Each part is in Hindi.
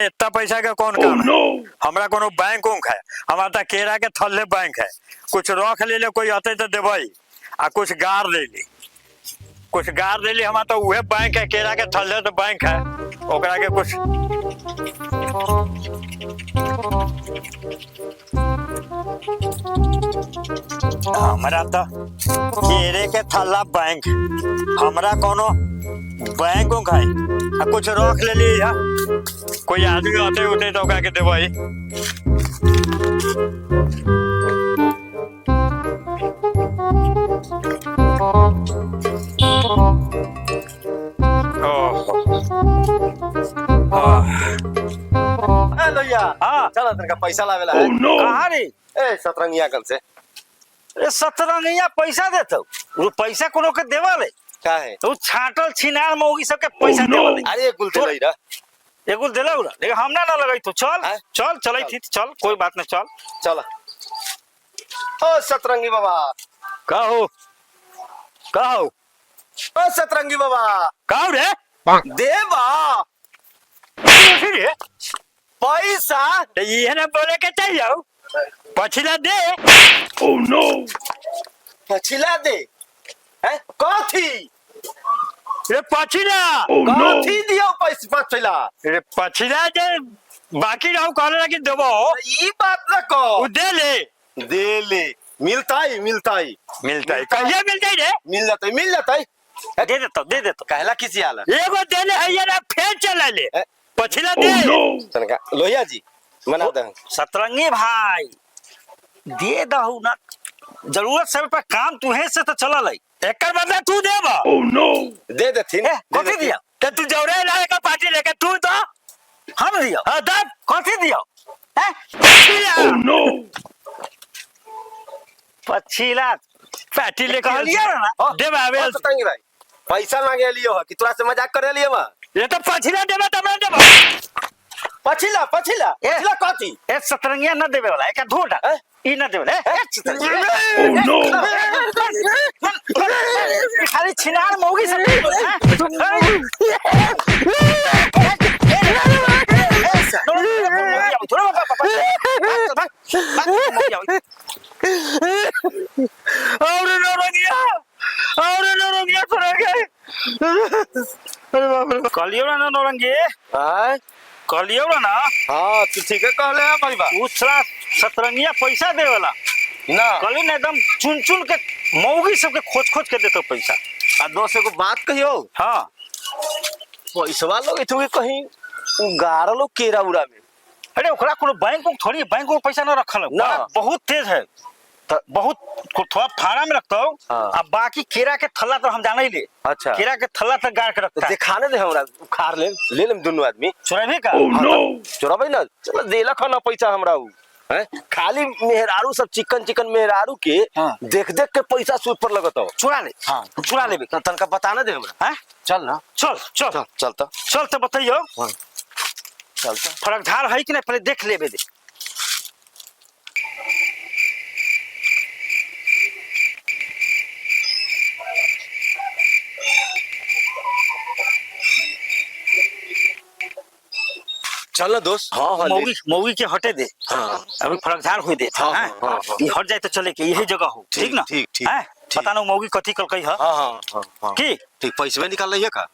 इतना पैसा का कौन काम है? हमरा कोनो बैंक उंक है? हमारा तो केरा के थल्ले बैंक है। कुछ रख ले ले, कोई आते तो देवई आ कुछ गार ले ली, कुछ गार ले ली। हमारा तो वह बैंक है, केरा के थल्ले तो बैंक है, ओकरा के कुछ हमरा तो केरे के थल्ला बैंक, हमरा कोनो बैंक उंक है आ कुछ रख ले ली है। कोई आदमी आते उठे तो ओकरा के देवई। लोहिया हाँ चल तेरे का पैसा लावेला है। कहाँ रे? ए सतरंगिया कल से ए सतरंगिया पैसा देतो? वो पैसा कोनो के देवल है? का है तो छाटल छिनार मौगी सबके पैसा देवल है। अरे गुल दे लईरा एगो देला उरा लेकिन हमरा ना लगई तो चल हैं? चल चलै थी चल, कोई बात नहीं, चल। चल ओ सतरंगी बाबा कहो कहो ओ सतरंगी बाबा कहो रे देवा रे पैसा तो ये ना बोले के चाहिए पछिला दे। Oh no! पछिला दे है कथी रे पछिला Oh no! कथी दियो पैसा पछिला रे पछिला दे, बाकी रहू कहले कि देबो ई बात न को उ दे ले मिलता ही मिलता है कहिए मिलता है रे? मिल जाता है दे देतो कहला किसी आला एगो देले है ये ना फेर चला ले पछिला दे। Oh no! तनका लोहिया जी मना दे सतरंगी भाई दे दहू ना, जरूरत समय पर काम तुहे से तो चलल है, एकर बदला तू देबा। Oh no! दे देथिन कथी दिया? तो तू जौरे लाए का पार्टी लेके तू तो हम दियो। हां तब कथी दियो? हैं Oh no! पछिला पार्टी लेके कहलिया ना देबा आवे। सतरंगी भाई पैसा मांगे लियो हो कि तोरा से मजाक करे लियो बा ये तो पछिला देबा तब ना देबा। पछिला कथी ए सतरंगिया न देबे वाला एक धोटा हैं? ई न देबे ए Oh no! खाली छिनार मौगी सब और नौरंगिया थोड़ा गए। अरे बाप रे कलियो ना नौरंगी हां कलियो ना। हां तू ठीक है कहले है भाई बा दूसरा सतरंगिया पैसा दे वाला ना कली ना एकदम चुन चुन के मौगी सबके खोज खोज के देतो पैसा। आ दोस्त को बात कहियो हाँ पैसा लोग इथु कहीं गार लोग केरा उड़ा में अरे ओकरा कोनो बैंक को थोड़ी बैंक में पैसा ना रखल है ना। बहुत तेज है तो बहुत थोड़ा फाड़ा में रखता हूँ। हाँ। अब बाकी केरा के थल्ला तो हम जाना ही ले, अच्छा केरा के थल्ला तक गाड़ के रखता है। दिखाने दे हमरा उखाड़ ले लेम दोनों आदमी चुराबे का Oh no! चोरबै ना चल देला खाना पैसा हमरा उ हैं खाली मेहरारू सब चिकन मेहरारू के हाँ। देख के पैसा सूद पर लगत हो चुरा ले। हाँ चुरा ले तनका बताना दे हमरा हैं चल ना चल चल चल चलता चल तो बताइयो चलता फर्क धार है कि नहीं पहले देख लेबे दे। चल ना दोस्त हां मौगी मौगी के हटे दे। हाँ। अभी फर्क धार हुई दे हाँ, हैं? हाँ, हाँ। ये हट जाए तो चले के यही जगह हो ठीक ना ठीक, हैं? ठीक। पता ना मौगी कथी कल कही है हां हां हां की ठीक पैसे निकाल रही है का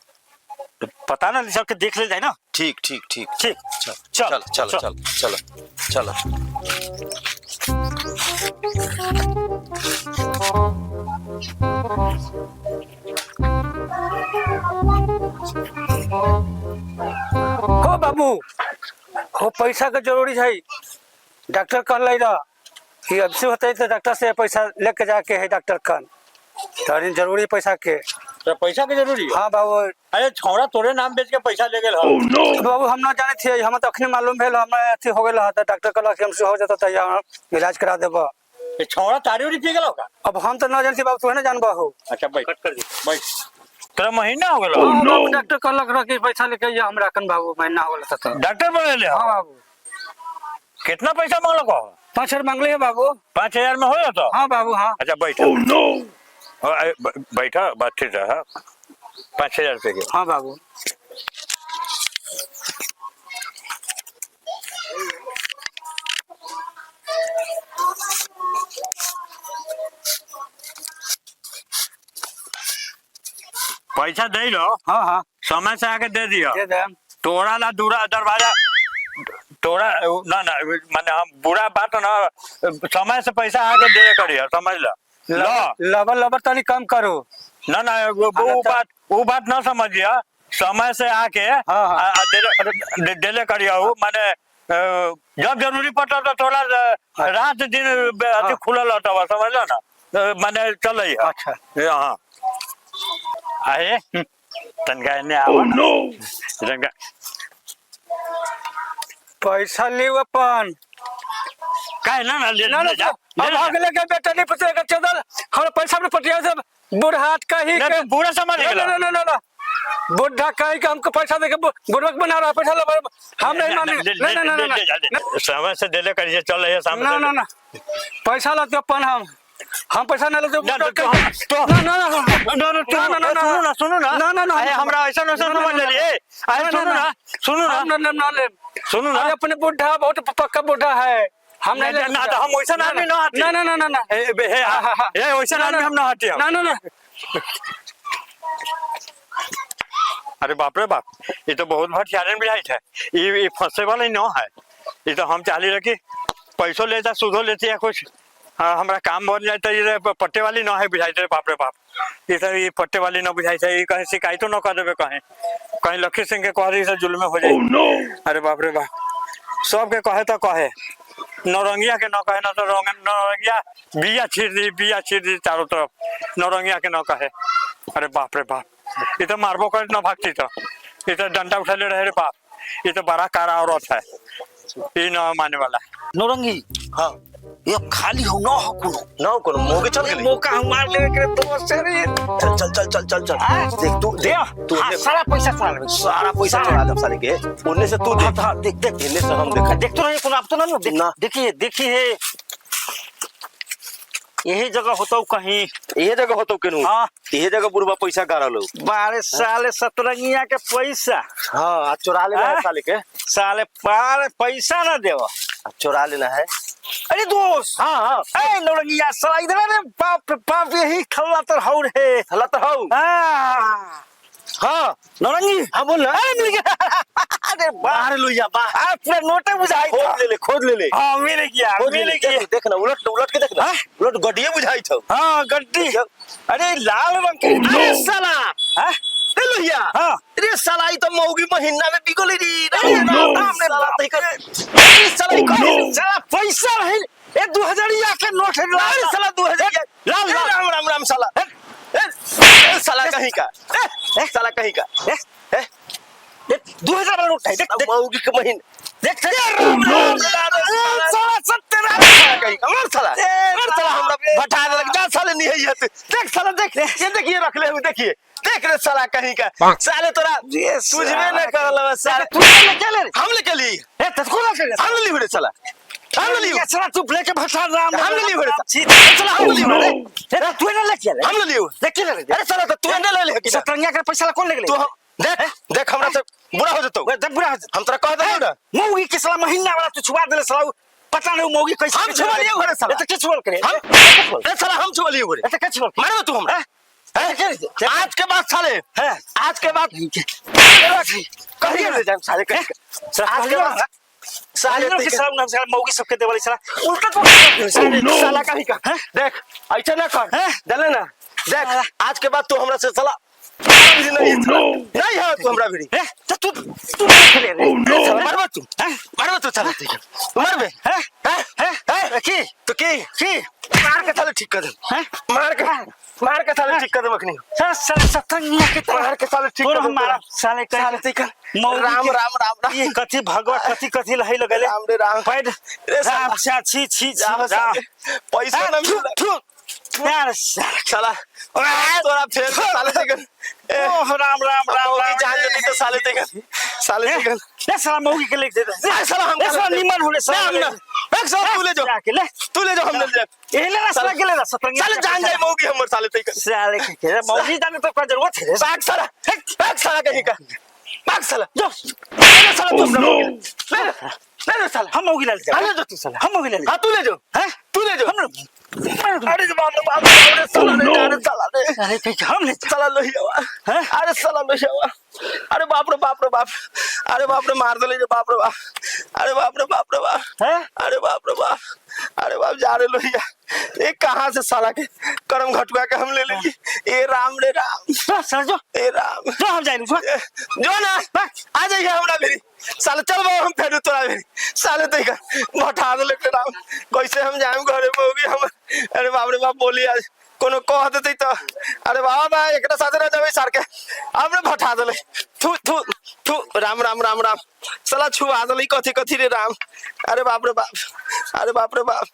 पता ना सब के देख ले जाए ना। ठीक ठीक चल चल चल चल चल चल हो बाबू हो पैसा के जरूरी है। डॉक्टर कहल रहा कि अब से होते तो डॉक्टर से पैसा लेके जाके है डॉक्टर कन तो जरूरी पैसा के। तो पैसा के जरूरी है? हाँ बाबू अरे छौड़ा तोरे नाम बेच के पैसा ले गेल Oh no! बाबू हम ना जाने थे, हम तो अखनी मालूम भेल हमें अथी हो गया तो डॉक्टर कहला कि हमसे हो जाता तो इलाज करा देबा। ये छौड़ा तारी उरी पी गेल का? अब हम तो ना जानते बाबू, तू है ना जानबा हो। अच्छा बैठ कट कर दे बैठ। तेरा महीना हो गेल? Oh हाँ no! बाबू डॉक्टर कहलक रहा कि पैसा लेके आइए हमरा कन बाबू, महीना हो गया था। डॉक्टर बोले ले हाँ बाबू कितना पैसा मांगलो को? 5,000 मांगले है बाबू। 5,000 में हो जाता? हाँ बाबू हाँ। अच्छा बैठ Oh no! बैठा बात ठीक है 5,000 रुपए के। हाँ बाबू पैसा दे लो, हाँ हाँ समय से आके दे दियो। दे दे। तोड़ा ला दूरा दरवाजा तोड़ा ना ना माने हम बुरा बात ना, समय से पैसा आके दे करियो, समझ लो। लबर लबर तनी कम करो। ना ना वो बात ना समझिए, समय से आके हाँ। देले करियो। माने जब जरूरी पड़ता तो थोड़ा रात दिन अति खुलल होता हुआ, समझ लो ना, माने चल। अच्छा हाँ आए तनका ने Oh no! तनका पैसा ले अपन काहे ना ना ले ना ना जा अब अगले के बेटा नहीं पता चल हम पैसा में पटिया से बुढ़ात कहीं ना के तू पूरा समझ ना गया। ना ना ना ना बुढ़ा कहीं के हमको पैसा देके बुढ़क बना रहा पैसा ले हम नहीं मानेंगे। ना ना ना ना समय से देले करिए, चल रही है सामने। ना ना ना पैसा लाते अपन हम पैसा ना लेते ना, ना तो- ना ना ना सुनो ना ना, ना, ना, अरे ना, हमरा ऐसा ना, समझ ना, लिए। अरे ना, सुनो ना, ना सुनो ना ना ना ले सुनो ना। अरे अपने बुढ़ा बहुत पक्का बुढ़ा है, हम नहीं ना, ना, तो हम वैसा आदमी ना आते। ना ना ना ना ना वैसा आदमी हम ना हटे। ना ना ना अरे बाप रे बाप, ये तो बहुत भटियारन बिहाई है। ये फंसे वाला ही ना है। ये तो हम चाली रखी पैसों लेता सूदो लेती है कुछ। हाँ हमरा काम बन जाता है। ये पट्टे वाली ना है बुझाई थे, बाप रे बाप। ये सब ये पट्टे वाली ना बुझाई थे। ये कहीं शिकायतों ना कर देवे, कहीं कहीं लखी सिंह के कह रही से जुल्म हो जाए। Oh no! अरे बाप रे बाप, सबके कहे तो कहे, नौरंगिया के न कहे ना तो नौरंगिया बिया छीर दी चारों तरफ, नौरंगिया के न कहे। अरे बाप रे बाप, ये तो मारबो कर न भागती, तो ये तो डंडा उठा ले रहे रे बाप। ये तो बड़ा कारा औरत है, ये न माने वाला। नौरंगी हाँ ये खाली हो ना हो कोनो ना हो कोनो मोगे चल गेली मौका हम मार लेवे के दोस्त रे। चल चल चल चल चल चल देख तू तू हाँ, देख सारा पैसा सारा सारा पैसा चुरा दे साले के उन्ने से तू देख देख देख इन्ने से हम देख देख तो रहे कोनो अब तो ना ना। देखिए देखिए यही जगह होता कहीं। ये जगह होतो केनु हाँ। ये जगह बुढ़वा पैसा गारलो 12 साले सतरंगिया के पैसा हां आज चुरा लेना है हाँ? साले के साले पार पैसा ना देवा। आज चुरा लेना है अरे दोस्त हां हां ए नौरंगिया साला इधर रे बाप रे बाप यही खल्ला तर हौ रे। हला तो हो हां हां नौरंगी हां बोल ना अरे मिल गया। अरे बाहर लुइया बा पूरा नोटे बुझाई था। खोद ले ले हाँ मिल गया मिल गया। देख ना उलट उलट के देख ना हाँ? उलट गड्डिए बुझाई छौ हाँ गड्डी अरे लाल रंग के अरे साला हाँ? ए लोहिया हाँ। अरे साला ई तो मौगी महीना में बिगल री Oh, no. साला तई कर अरे साला ई Oh, कहे no. साला पैसा है ए 2000 के नोट है अरे लाल साला 2000 लाल लाल राम राम राम साला साला कहीं का साला कहीं का 2000 वाला नोट है देख देख मौगी के महीना देख राम राम साला सत्तर कहीं का मार साला हमरा बता दे जा साले नहीं है ये देख साला देख ये देखिए रख ले देखिए देख रे साला कहीं का साले तोरा तुझमें न करल साले तू क्या ले हम ले के ली ए तू ना कर हम ले ली साला हम ले ली ये साला तू ब्लैक भटा राम हम ले ली साला हम ले ली ए तू ना ले क्या हम ले ली देख क्या ले अरे साला तो तू ने ले ले कि सतरंगिया का पैसा कौन ले तू देख देख हमरा से बुरा हो जतो देख बुरा हम तोरा कह दे ना मौगी के साला महीना वाला तू छुआ देले साला पता नहीं मौगी कैसे हम छुआ लिए घरे साला ए तो किछ बोल करे हम अरे साला हम छुआ लिए घरे ए तो किछ बोल मारो तू हमरा आज के बाद साले है आज के बाद कहिए ले जान साले आज के बाद साले के सब नाम साला मौगी सबके देवली साला उल्टा तो no. साला कहीं का देख ऐसा ना कर चले ना देख आज के बाद तू हमरा से साला नहीं Oh no! नहीं है तू हमरा भिड़ी तो तू खेले रे Oh no! मारबो तू साला ठीक है मारबे हैं की तो की मार के साले ठीक कर दे मार के साले ठीक कर दे मखनी साला सतरंगिया के मार के साले ठीक कर दे हमारा साले साले ठीक कर मौगी राम के- राम राम राम ये कथी भगवा कथी लहई लगले राम रे राम पैड रे साला। राम छा छी छी जाओ जा साले पैसा ना मिला यार साला साला तोरा फेर साले देखन ओह राम राम राम मौगी जान जल्दी तो साले देखन साले देखन ये साला मौगी के लेके दे दे साला हम ये साला निमन होले साला एक साला तू ले जा ले तू ले जा हम ले जा ये ले साला के ले सतरंगिया साले जान जाए मौगी हमर साले देखन साले के मौगी जाने तो का जरूरत है साग साला कहीं का भाग साला जो ले साला Oh, दूसरा no. मोगी ले साला हम मोगी ले ले जो तू साला हम मोगी ले हाँ तू ले जो हैं तू ले जो हम लोग अरे बाप रे बाप रे साला Oh, ने no. अरे साला ने अरे कैसे हम ले साला लोहिया हैं? अरे साला लोहिया अरे बाप रे बाप रे बाप अरे बाप रे मार दे ले बाप रे बाप अरे बाप रे बाप रे बाप हैं? अरे बाप रे बाप अरे बाप जा रे लोहिया ये कहाँ से साला के करम घटुआ के हम ले लेंगे ए राम रे राम जो सर जो ए राम जो हम जाए जो जो ना आ जाइए हमरा मेरी साले चल बा हम फेर तोरा मेरी साले तई का भठा दे ले राम कैसे हम जाएम घरे में होगी हम अरे बाप रे बाप बोली आज कोनो कह देते तो अरे बाबा ना एकरा साथे ना जाबे सर के हमने भठा देले थू थू थू राम राम राम राम साला छुआ देले कथी कथी रे राम अरे बाप रे बाप अरे बाप रे बाप